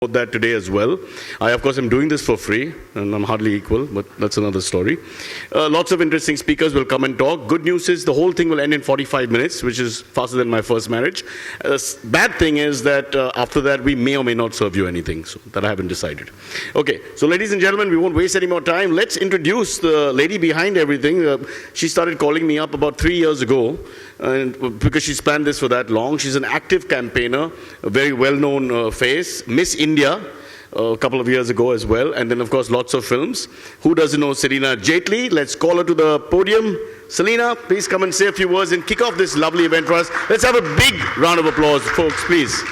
that today as well. I, of course, am doing this for free, and I'm hardly equal, but that's another story. Lots of interesting speakers will come and talk. Good news is the whole thing will end in 45 minutes, which is faster than my first marriage. Bad thing is that after that, we may or may not serve you anything, so that I haven't decided. Okay, so ladies and gentlemen, we won't waste any more time. Let's introduce the lady behind everything. She started calling me up about 3 years ago, and because she's planned this for that long. She's an active campaigner, a very well-known face, Miss India, a couple of years ago as well, and then of course lots of films. Who doesn't know Celina Jaitley? Let's call her to the podium. Celina, please come and say a few words and kick off this lovely event for us. Let's have a big round of applause, folks, please.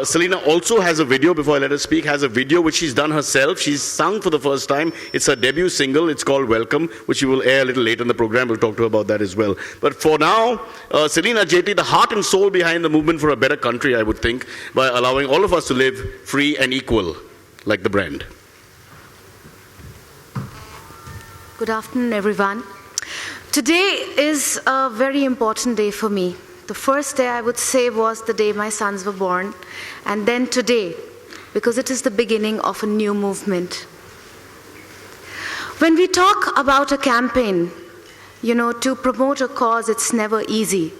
Celina also has a video, before I let her speak, has a video which she's done herself. She's sung for the first time. It's her debut single. It's called Welcome, which we will air a little later in the program. We'll talk to her about that as well. But for now, Celina Jaitley, the heart and soul behind the movement for a better country, I would think, by allowing all of us to live free and equal, like the brand. Good afternoon, everyone. Today is a very important day for me. The first day, I would say, was the day my sons were born, and then today, because it is the beginning of a new movement. When we talk about a campaign, to promote a cause, it's never easy.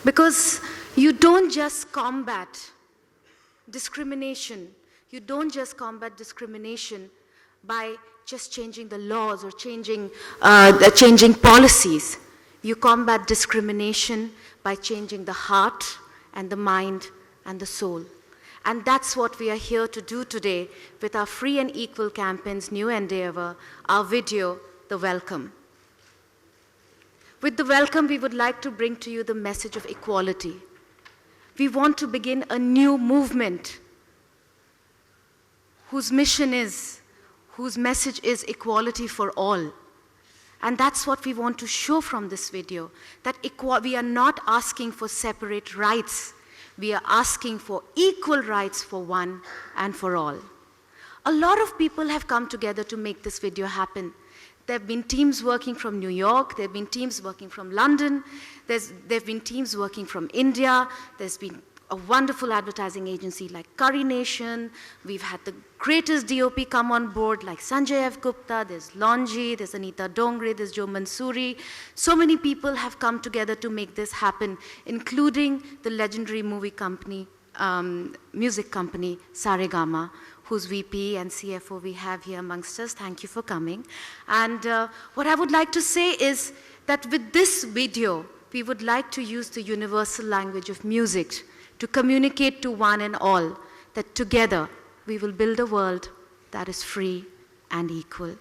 Because you don't just combat discrimination. You don't just combat discrimination by just changing the laws or changing policies. You combat discrimination by changing the heart and the mind and the soul. And that's what we are here to do today with our Free and Equal campaign's new endeavor, our video, The Welcome. With The Welcome, we would like to bring to you the message of equality. We want to begin a new movement whose message is equality for all. And that's what we want to show from this video, that we are not asking for separate rights. We are asking for equal rights for one and for all. A lot of people have come together to make this video happen. There have been teams working from New York, there have been teams working from London, there have been teams working from India, there's been a wonderful advertising agency like Curry Nation. We've had the greatest DOP come on board like Sanjay F. Gupta, there's Lonji, there's Anita Dongre, there's Joe Mansoori. So many people have come together to make this happen, including the legendary music company, Saregama, whose VP and CFO we have here amongst us. Thank you for coming. And what I would like to say is that with this video, we would like to use the universal language of music to communicate to one and all that together we will build a world that is free and equal.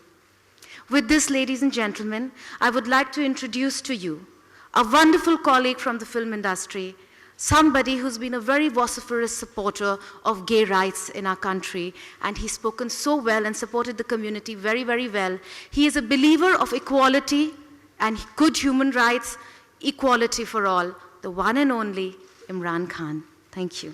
With this, ladies and gentlemen, I would like to introduce to you a wonderful colleague from the film industry, somebody who's been a very vociferous supporter of gay rights in our country, and he's spoken so well and supported the community very, very well. He is a believer of equality and good human rights, equality for all, the one and only Imran Khan. Thank you.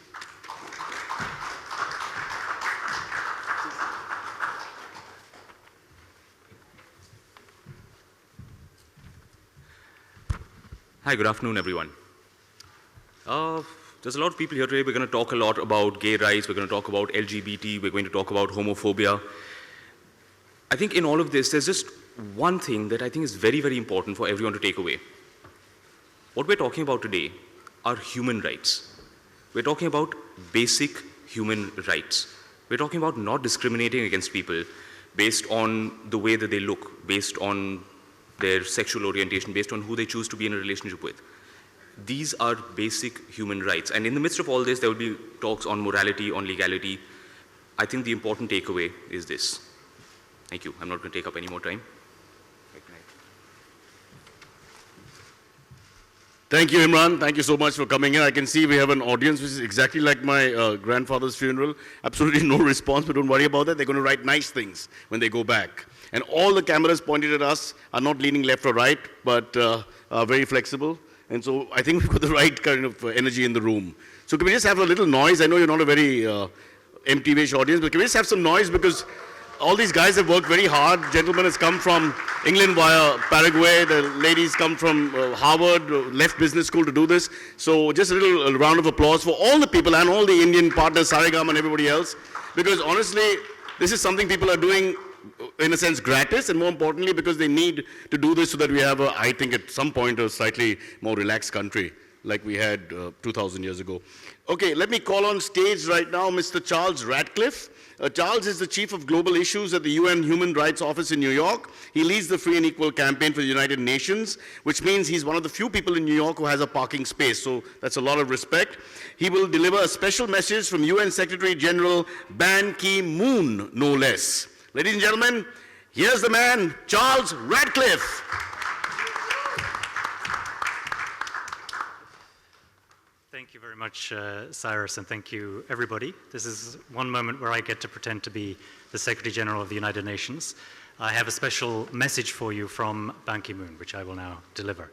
Hi, good afternoon, everyone. There's a lot of people here today. We're going to talk a lot about gay rights. We're going to talk about LGBT. We're going to talk about homophobia. I think in all of this, there's just one thing that I think is very, very important for everyone to take away. What we're talking about today are human rights. We're talking about basic human rights. We're talking about not discriminating against people based on the way that they look, based on their sexual orientation, based on who they choose to be in a relationship with. These are basic human rights. And in the midst of all this, there will be talks on morality, on legality. I think the important takeaway is this. Thank you. I'm not going to take up any more time. Thank you, Imran. Thank you so much for coming in. I can see we have an audience which is exactly like my grandfather's funeral. Absolutely no response, but don't worry about that. They're going to write nice things when they go back. And all the cameras pointed at us are not leaning left or right, but are very flexible. And so I think we've got the right kind of energy in the room. So can we just have a little noise? I know you're not a very MTV-ish audience, but can we just have some noise? Because all these guys have worked very hard. Gentleman has come from England via Paraguay. The ladies come from Harvard, left business school to do this. So just a little round of applause for all the people and all the Indian partners, Sarigam and everybody else. Because honestly, this is something people are doing in a sense gratis, and more importantly because they need to do this so that we have, I think at some point, a slightly more relaxed country like we had 2,000 years ago. Okay, let me call on stage right now Mr. Charles Radcliffe. Charles is the Chief of Global Issues at the UN Human Rights Office in New York. He leads the Free and Equal campaign for the United Nations, which means he's one of the few people in New York who has a parking space, so that's a lot of respect. He will deliver a special message from UN Secretary General Ban Ki-moon, no less. Ladies and gentlemen, here's the man, Charles Radcliffe. Thank you very much, Cyrus, and thank you, everybody. This is one moment where I get to pretend to be the Secretary General of the United Nations. I have a special message for you from Ban Ki-moon, which I will now deliver.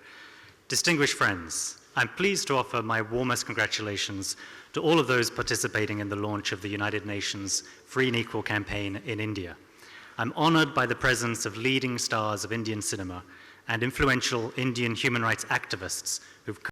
Distinguished friends, I'm pleased to offer my warmest congratulations to all of those participating in the launch of the United Nations Free and Equal campaign in India. I'm honored by the presence of leading stars of Indian cinema and influential Indian human rights activists who've